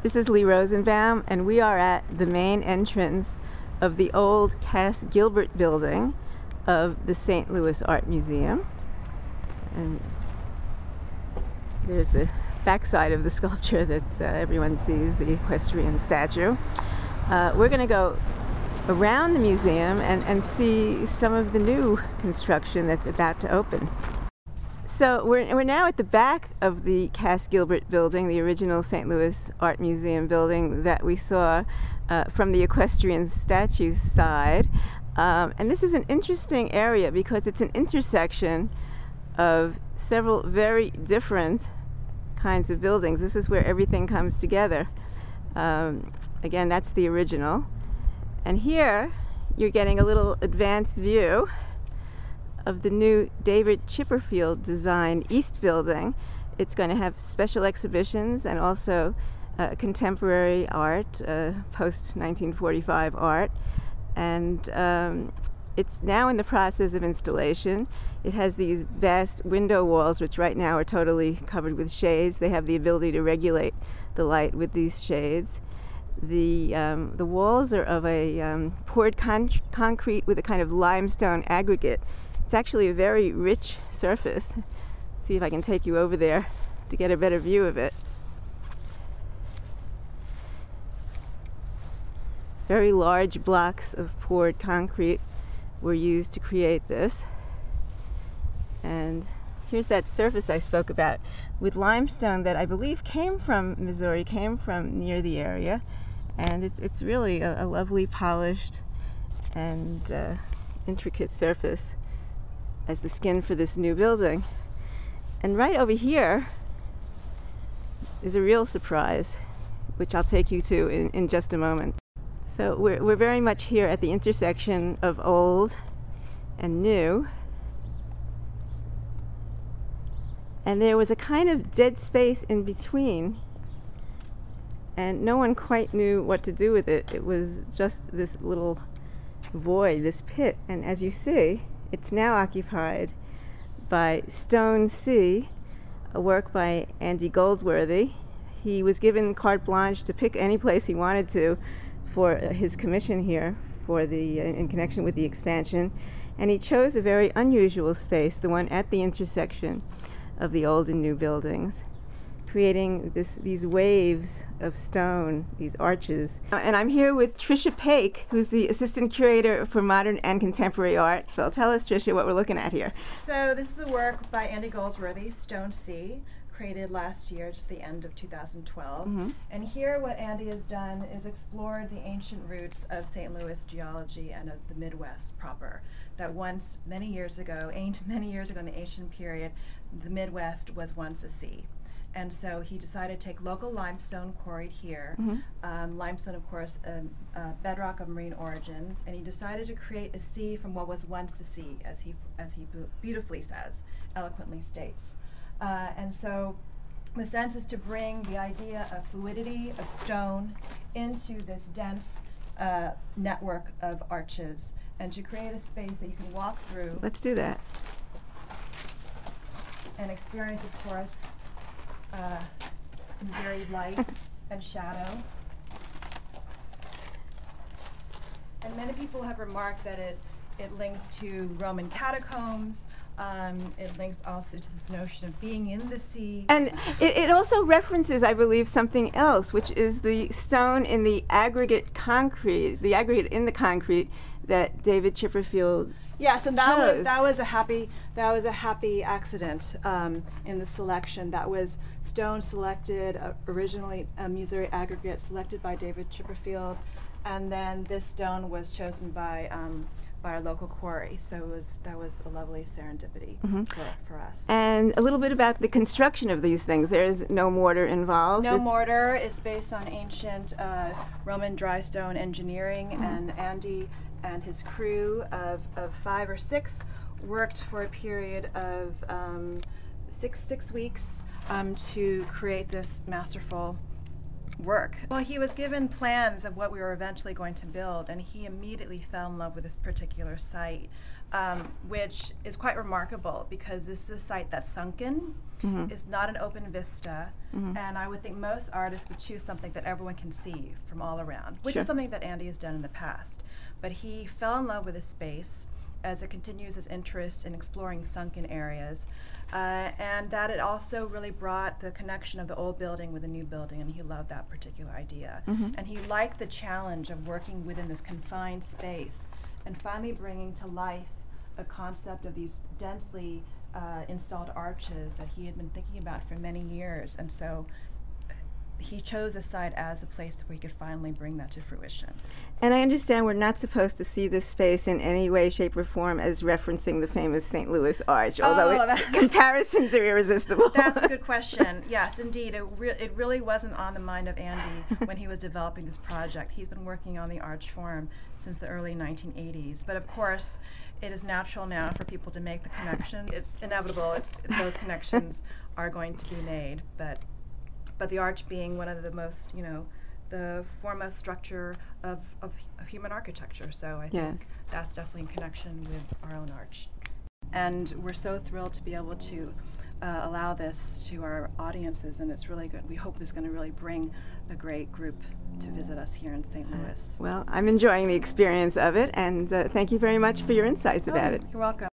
This is Lee Rosenbaum, and we are at the main entrance of the old Cass Gilbert building of the St. Louis Art Museum. And there's the backside of the sculpture that everyone sees, the equestrian statue. We're going to go around the museum and see some of the new construction that's about to open. So we're now at the back of the Cass Gilbert building, the original St. Louis Art Museum building that we saw from the equestrian statue side. And this is an interesting area because it's an intersection of several very different kinds of buildings. This is where everything comes together. Again, that's the original. And here you're getting a little advanced view of the new David Chipperfield designed East Building. It's going to have special exhibitions and also contemporary art, post-1945 art. And it's now in the process of installation. It has these vast window walls, which right now are totally covered with shades. They have the ability to regulate the light with these shades. The walls are of a poured concrete with a kind of limestone aggregate. It's actually a very rich surface. See if I can take you over there to get a better view of it. Very large blocks of poured concrete were used to create this. And here's that surface I spoke about with limestone that I believe came from Missouri, came from near the area. And it's really a lovely polished and intricate surface as the skin for this new building. And right over here is a real surprise, which I'll take you to in just a moment. So we're very much here at the intersection of old and new. And there was a kind of dead space in between, and no one quite knew what to do with it. It was just this little void, this pit. And as you see, it's now occupied by Stone Sea, a work by Andy Goldsworthy. He was given carte blanche to pick any place he wanted to for his commission here for the in connection with the expansion, and he chose a very unusual space, the one at the intersection of the old and new buildings, creating these waves of stone, these arches. And I'm here with Tricia Paik, who's the Assistant Curator for Modern and Contemporary Art. Well, tell us, Tricia, what we're looking at here. So this is a work by Andy Goldsworthy, Stone Sea, created last year, just the end of 2012. Mm-hmm. And here what Andy has done is explored the ancient roots of St. Louis geology and of the Midwest proper. That once, many years ago in the ancient period, the Midwest was once a sea. And so he decided to take local limestone quarried here, limestone, of course, bedrock of marine origins, and he decided to create a sea from what was once the sea, as he beautifully says, eloquently states. And so the sense is to bring the idea of fluidity of stone into this dense network of arches, and to create a space that you can walk through. Let's do that. And experience, of course, in varied light and shadow. And many people have remarked that it links to Roman catacombs. It links also to this notion of being in the sea. And it also references, I believe, something else, which is the stone in the aggregate concrete, the aggregate in the concrete that David Chipperfield. Yes, and that was a happy accident in the selection. That was stone selected originally, a Missouri aggregate selected by David Chipperfield, and then this stone was chosen by our local quarry. So that was a lovely serendipity for us. And a little bit about the construction of these things. There's no mortar involved. No mortar. It's based on ancient Roman dry stone engineering, and Andy and his crew of 5 or 6 worked for a period of 6 weeks to create this masterful work. Well, he was given plans of what we were eventually going to build, and he immediately fell in love with this particular site, which is quite remarkable because this is a site that's sunken. It's not an open vista, and I would think most artists would choose something that everyone can see from all around, which is something that Andy has done in the past. But he fell in love with this space as it continues his interest in exploring sunken areas, and that it also really brought the connection of the old building with the new building, and he loved that particular idea. And he liked the challenge of working within this confined space and finally bringing to life a concept of these densely installed arches that he had been thinking about for many years. And so he chose this site as a place where he could finally bring that to fruition. And I understand we're not supposed to see this space in any way, shape, or form as referencing the famous St. Louis Arch, although comparisons are irresistible. That's a good question. Yes, indeed. It really wasn't on the mind of Andy when he was developing this project. He's been working on the arch form since the early 1980s. But of course, it is natural now for people to make the connection. It's inevitable. Those connections are going to be made. But the arch being one of the most, the foremost structure of human architecture. So I think that's definitely in connection with our own arch. And we're so thrilled to be able to allow this to our audiences, and it's really good. We hope it's going to really bring a great group to visit us here in St. Louis. Well, I'm enjoying the experience of it, and thank you very much for your insights about it. You're welcome.